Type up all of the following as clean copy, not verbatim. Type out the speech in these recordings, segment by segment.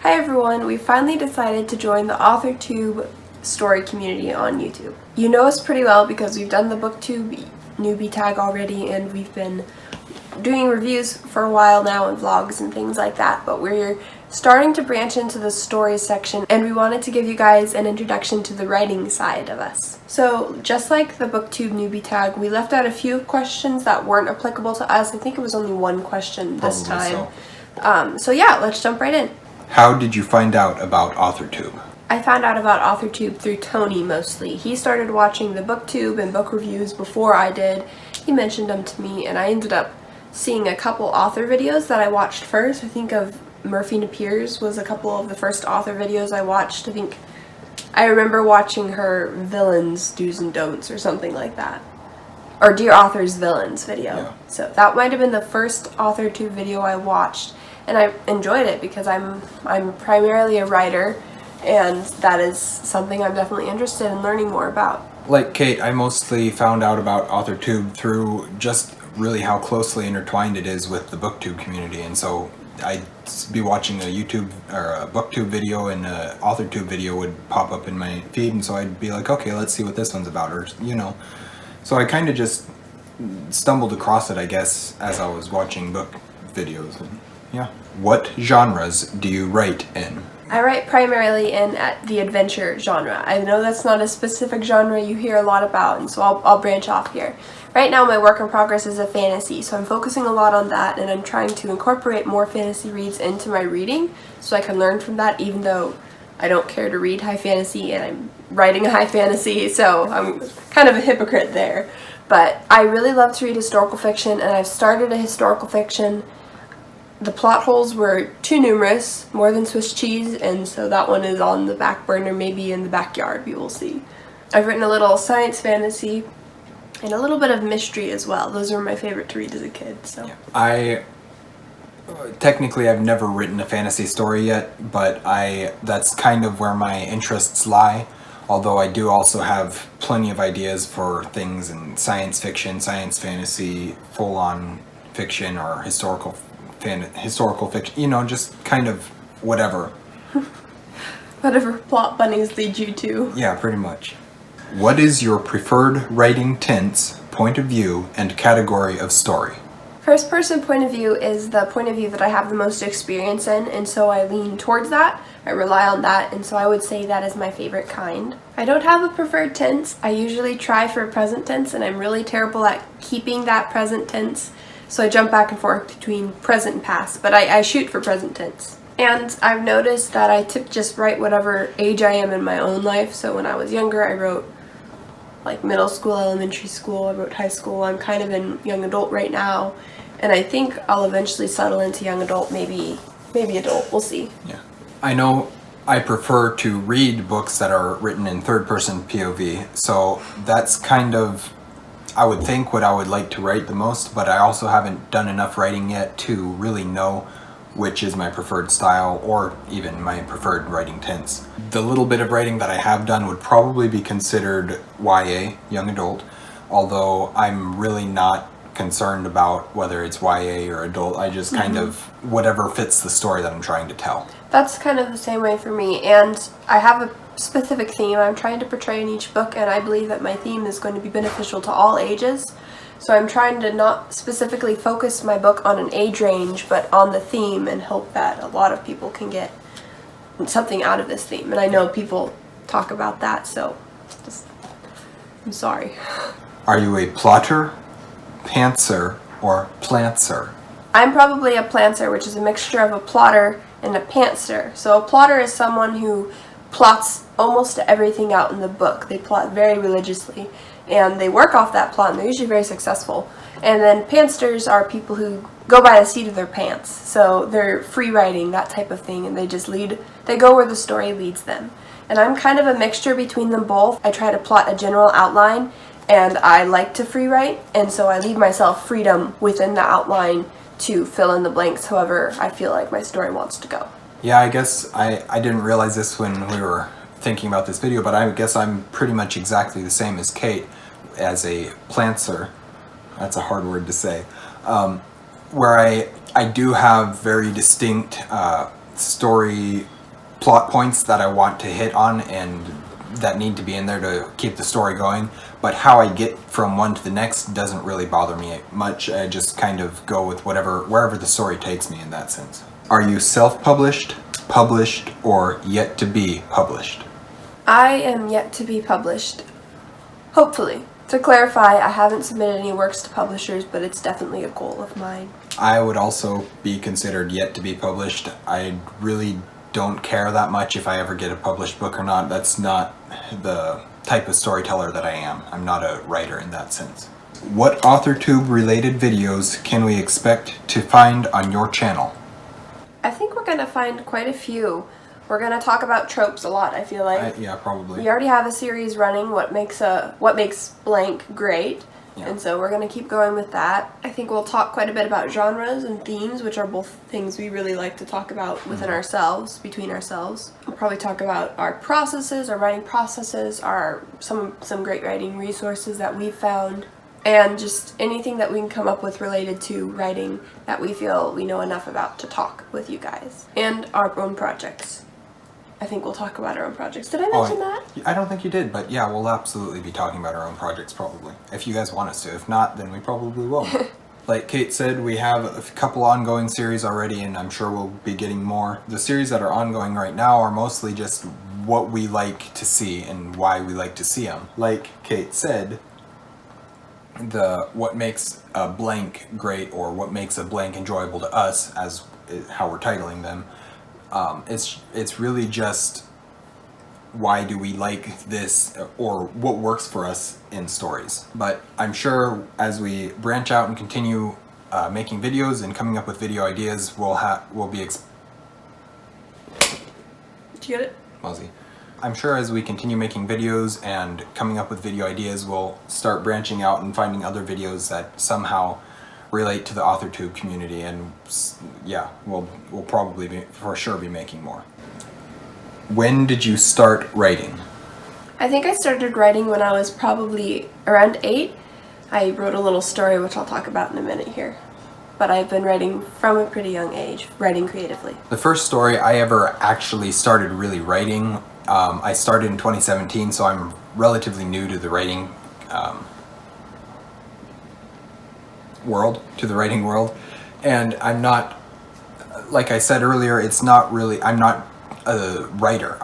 Hi everyone, we finally decided to join the AuthorTube story community on YouTube. You know us pretty well because we've done the BookTube Newbie Tag already, and we've been doing reviews for a while now and vlogs and things like that, but we're starting to branch into the stories section, and we wanted to give you guys an introduction to the writing side of us. So just like the BookTube Newbie Tag, we left out a few questions that weren't applicable to us. I think it was only one question this time. So yeah, let's jump right in. How did you find out about AuthorTube? I found out about AuthorTube through Tony mostly. He started watching the BookTube and book reviews before I did. He mentioned them to me, and I ended up seeing a couple author videos that I watched first. I think of Murphy Napiers was a couple of the first author videos I watched. I remember watching her Villains Do's and Don'ts or something like that. Or Dear Author's Villains video. Yeah. So that might have been the first AuthorTube video I watched, and I enjoyed it because I'm primarily a writer, and that is something I'm definitely interested in learning more about. Like Kate, I mostly found out about AuthorTube through just really how closely intertwined it is with the BookTube community, and so I'd be watching a YouTube or a BookTube video, and a AuthorTube video would pop up in my feed, and so I'd be like, okay, let's see what this one's about, or so I kind of just stumbled across it, I guess, as I was watching book videos. And yeah. What genres do you write in? I write primarily in the adventure genre. I know that's not a specific genre you hear a lot about, and so I'll branch off here. Right now my work in progress is a fantasy, so I'm focusing a lot on that, and I'm trying to incorporate more fantasy reads into my reading so I can learn from that, even though I don't care to read high fantasy and I'm writing a high fantasy, so I'm kind of a hypocrite there. But I really love to read historical fiction, and I've started a historical fiction. The plot holes were too numerous, more than Swiss cheese, and so that one is on the back burner, maybe in the backyard, we will see. I've written a little science fantasy and a little bit of mystery as well. Those were my favorite to read as a kid. So technically I've never written a fantasy story yet, but that's kind of where my interests lie, although I do also have plenty of ideas for things in science fiction, science fantasy, full-on fiction, or historical fiction, just kind of whatever. Whatever plot bunnies lead you to. Yeah, pretty much. What is your preferred writing tense, point of view, and category of story? First person point of view is the point of view that I have the most experience in, and so I lean towards that. I rely on that, and so I would say that is my favorite kind. I don't have a preferred tense. I usually try for a present tense, and I'm really terrible at keeping that present tense. So I jump back and forth between present and past, but I shoot for present tense. And I've noticed that I just write whatever age I am in my own life. So when I was younger, I wrote like middle school, elementary school, I wrote high school. I'm kind of in young adult right now, and I think I'll eventually settle into young adult, maybe adult, we'll see. Yeah. I know I prefer to read books that are written in third-person POV, so that's kind of, I would think, what I would like to write the most, but I also haven't done enough writing yet to really know which is my preferred style or even my preferred writing tense. The little bit of writing that I have done would probably be considered YA, young adult, although I'm really not concerned about whether it's YA or adult. I just kind of, whatever fits the story that I'm trying to tell. That's kind of the same way for me, and I have a specific theme I'm trying to portray in each book, and I believe that my theme is going to be beneficial to all ages. So I'm trying to not specifically focus my book on an age range, but on the theme, and hope that a lot of people can get something out of this theme. And I know people talk about that, so I'm sorry. Are you a plotter, pantser, or plantser? I'm probably a plantser, which is a mixture of a plotter and a pantser. So a plotter is someone who plots almost everything out in the book. They plot very religiously, and they work off that plot, and they're usually very successful. And then pantsters are people who go by the seat of their pants. So they're free writing, that type of thing, and they go where the story leads them. And I'm kind of a mixture between them both. I try to plot a general outline, and I like to free write, and so I leave myself freedom within the outline to fill in the blanks however I feel like my story wants to go. Yeah, I guess I didn't realize this when we were thinking about this video, but I guess I'm pretty much exactly the same as Kate as a plantser. That's a hard word to say. Where I do have very distinct story plot points that I want to hit on and that need to be in there to keep the story going. But how I get from one to the next doesn't really bother me much. I just kind of go with wherever the story takes me in that sense. Are you self-published, published, or yet to be published? I am yet to be published. Hopefully. To clarify, I haven't submitted any works to publishers, but it's definitely a goal of mine. I would also be considered yet to be published. I really don't care that much if I ever get a published book or not. That's not the type of storyteller that I am. I'm not a writer in that sense. What AuthorTube related videos can we expect to find on your channel? I think we're going to find quite a few. We're going to talk about tropes a lot, I feel like. Yeah, probably. We already have a series running, what makes blank great. Yeah. And so we're going to keep going with that. I think we'll talk quite a bit about genres and themes, which are both things we really like to talk about within ourselves, between ourselves. We'll probably talk about our processes, our writing processes, some great writing resources that we've found, and just anything that we can come up with related to writing that we feel we know enough about to talk with you guys. And our own projects. I think we'll talk about our own projects. Did I mention that? I don't think you did, but yeah, we'll absolutely be talking about our own projects probably. If you guys want us to. If not, then we probably won't. Like Kate said, we have a couple ongoing series already, and I'm sure we'll be getting more. The series that are ongoing right now are mostly just what we like to see and why we like to see them. Like Kate said, what makes a blank great, or what makes a blank enjoyable to us, as how we're titling them. It's really just why do we like this, or what works for us in stories. But I'm sure as we branch out and continue making videos and coming up with video ideas, we'll be Did you get it? Muzzy. I'm sure as we continue making videos and coming up with video ideas, we'll start branching out and finding other videos that somehow relate to the AuthorTube community, and yeah, we'll probably for sure be making more. When did you start writing? I think I started writing when I was probably around 8. I wrote a little story, which I'll talk about in a minute here. But I've been writing from a pretty young age, writing creatively. The first story I ever actually started really writing, I started in 2017, so I'm relatively new to the writing writing world, and I'm not, like I said earlier, I'm not a writer.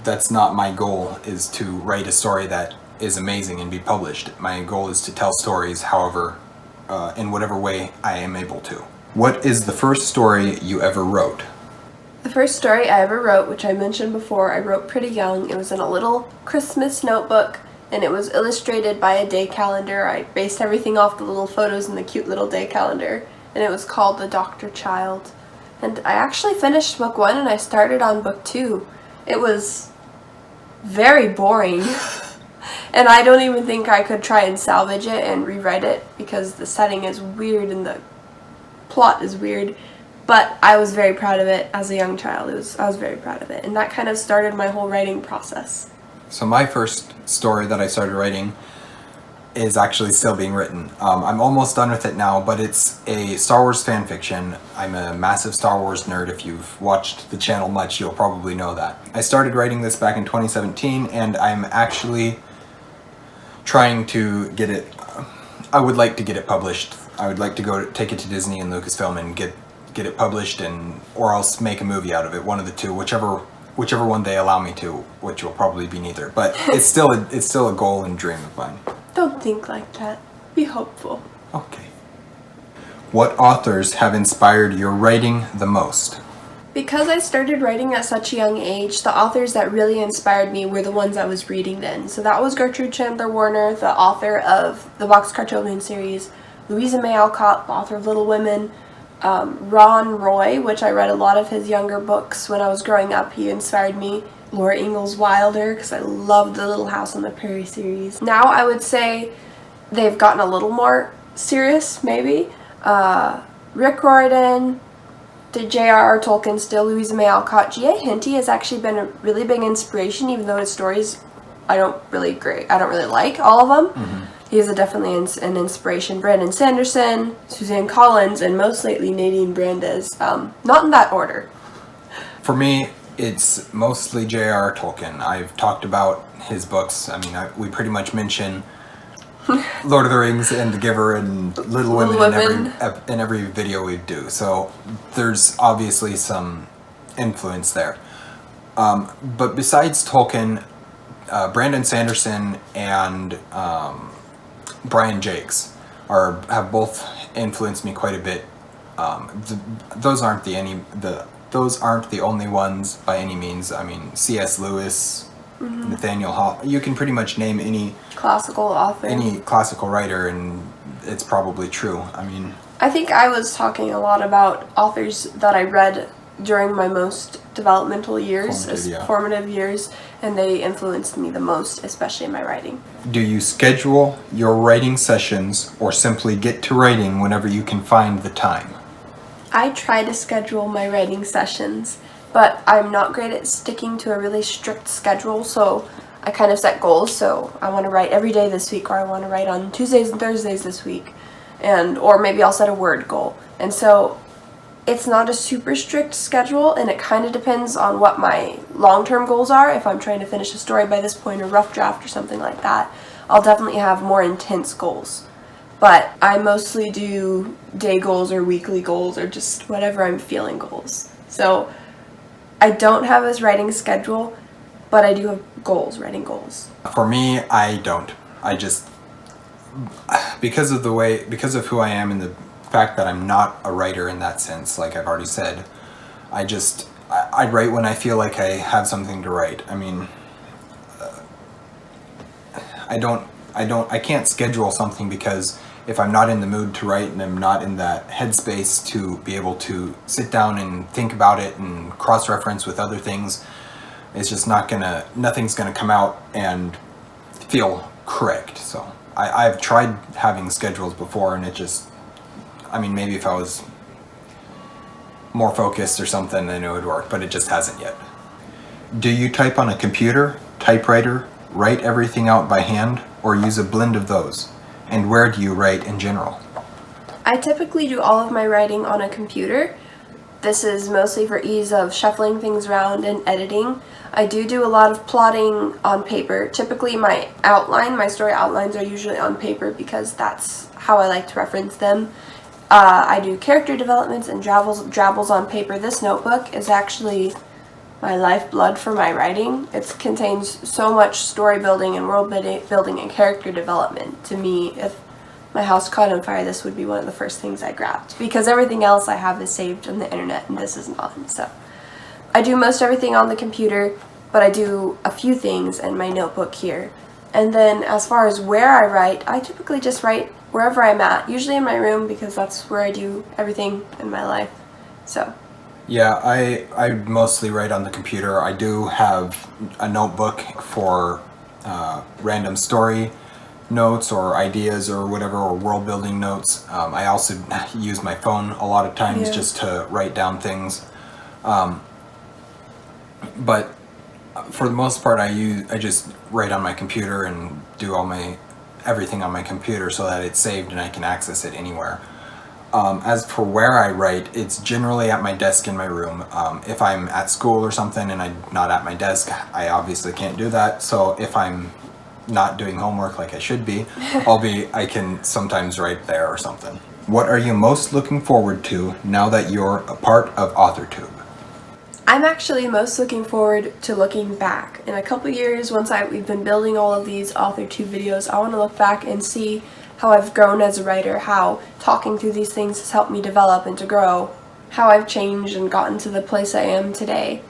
That's not my goal, is to write a story that is amazing and be published. My goal is to tell stories however, in whatever way I am able to. What is the first story you ever wrote? The first story I ever wrote, which I mentioned before, I wrote pretty young. It was in a little Christmas notebook, and it was illustrated by a day calendar. I based everything off the little photos in the cute little day calendar, and it was called The Doctor Child. And I actually finished book 1 and I started on book 2. It was very boring, and I don't even think I could try and salvage it and rewrite it because the setting is weird and the plot is weird. But I was very proud of it as a young child. I was very proud of it, and that kind of started my whole writing process. So my first story that I started writing is actually still being written. I'm almost done with it now, but it's a Star Wars fan fiction. I'm a massive Star Wars nerd. If you've watched the channel much, you'll probably know that. I started writing this back in 2017, and I'm actually trying to get it, I would like to get it published. I would like to take it to Disney and Lucasfilm and get it published, or else make a movie out of it, one of the two, whichever one they allow me to, which will probably be neither. But it's still a goal and dream of mine. Don't think like that. Be hopeful. Okay. What authors have inspired your writing the most? Because I started writing at such a young age, the authors that really inspired me were the ones I was reading then. So that was Gertrude Chandler Warner, the author of the Boxcar Children series, Louisa May Alcott, the author of Little Women, Ron Roy, which I read a lot of his younger books when I was growing up. He inspired me. Laura Ingalls Wilder, because I loved the Little House on the Prairie series. Now I would say they've gotten a little more serious, maybe. Rick Riordan, J.R.R. Tolkien still, Louisa May Alcott. G.A. Henty has actually been a really big inspiration, even though his stories I don't really like all of them. Mm-hmm. He is definitely an inspiration. Brandon Sanderson, Suzanne Collins, and most lately Nadine Brandes. Not in that order. For me, It's mostly J.R.R. Tolkien. I've talked about his books. I mean, we pretty much mention Lord of the Rings and The Giver and Little Women in every video we do. So there's obviously some influence there. But besides Tolkien, Brandon Sanderson and Brian Jakes have both influenced me quite a bit. Those aren't the only ones by any means. I mean, C.S. Lewis, Nathaniel Hawthorne. You can pretty much name any classical author, any classical writer, and it's probably true. I mean, I think I was talking a lot about authors that I read during my most developmental years, formative years, and they influenced me the most, especially in my writing. Do you schedule your writing sessions or simply get to writing whenever you can find the time? I try to schedule my writing sessions, but I'm not great at sticking to a really strict schedule, so I kind of set goals. So I want to write every day this week, or I want to write on Tuesdays and Thursdays this week, or maybe I'll set a word goal. And so it's not a super strict schedule, and it kind of depends on what my long-term goals are. If I'm trying to finish a story by this point, or rough draft or something like that, I'll definitely have more intense goals. But I mostly do day goals or weekly goals or just whatever I'm feeling goals. So I don't have a writing schedule, but I do have goals, writing goals. For me, I don't. I just, because of who I am and the fact that I'm not a writer in that sense, like I've already said, I write when I feel like I have something to write. I mean, I can't schedule something, because if I'm not in the mood to write and I'm not in that headspace to be able to sit down and think about it and cross-reference with other things, it's just nothing's gonna come out and feel correct. So I've tried having schedules before, and it just, I mean, maybe if I was more focused or something, then it would work, but it just hasn't yet. Do you type on a computer, typewriter, write everything out by hand, or use a blend of those? And where do you write in general? I typically do all of my writing on a computer. This is mostly for ease of shuffling things around and editing. I do a lot of plotting on paper. Typically my story outlines are usually on paper, because that's how I like to reference them. I do character developments and drabbles on paper. This notebook is actually my lifeblood for my writing. It contains so much story building and world building and character development. To me, if my house caught on fire, this would be one of the first things I grabbed, because everything else I have is saved on the internet and this is not. So I do most everything on the computer, but I do a few things in my notebook here. And then as far as where I write, I typically just write wherever I'm at, usually in my room, because that's where I do everything in my life. So yeah, I mostly write on the computer. I do have a notebook for random story notes or ideas or whatever, or world building notes. I also use my phone a lot of times just to write down things. But for the most part, I just write on my computer and do everything on my computer, so that it's saved and I can access it anywhere. As for where I write, it's generally at my desk in my room. If I'm at school or something and I'm not at my desk, I obviously can't do that. So if I'm not doing homework like I should be, I can sometimes write there or something. What are you most looking forward to now that you're a part of AuthorTube? I'm actually most looking forward to looking back. In a couple years, once we've been building all of these AuthorTube videos, I want to look back and see how I've grown as a writer, how talking through these things has helped me develop and to grow, how I've changed and gotten to the place I am today.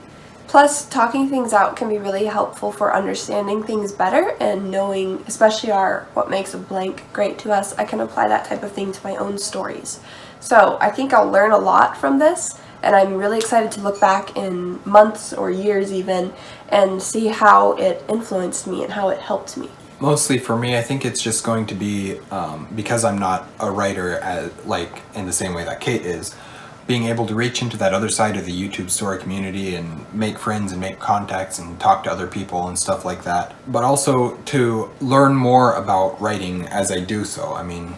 Plus, talking things out can be really helpful for understanding things better and knowing, especially what makes a blank great to us. I can apply that type of thing to my own stories. So I think I'll learn a lot from this, and I'm really excited to look back in months or years even and see how it influenced me and how it helped me. Mostly for me, I think it's just going to be, because I'm not a writer in the same way that Kate is, being able to reach into that other side of the YouTube story community and make friends and make contacts and talk to other people and stuff like that. But also to learn more about writing as I do so. I mean,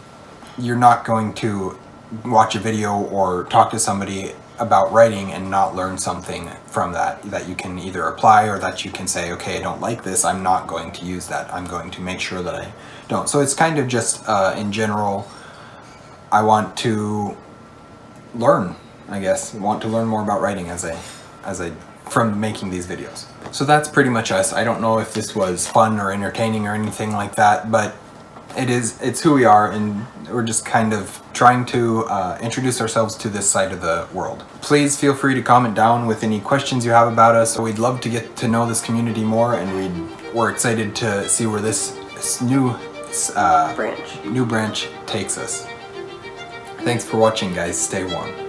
you're not going to watch a video or talk to somebody about writing and not learn something from that you can either apply, or that you can say, okay, I don't like this, I'm not going to use that, I'm going to make sure that I don't. So it's kind of just in general, I want to learn, I guess. I want to learn more about writing as I from making these videos. So that's pretty much us. I don't know if this was fun or entertaining or anything like that, but it's who we are, and we're just kind of trying to introduce ourselves to this side of the world. Please feel free to comment down with any questions you have about us. We'd love to get to know this community more, and we're excited to see where this new branch takes us. Thanks for watching, guys. Stay warm.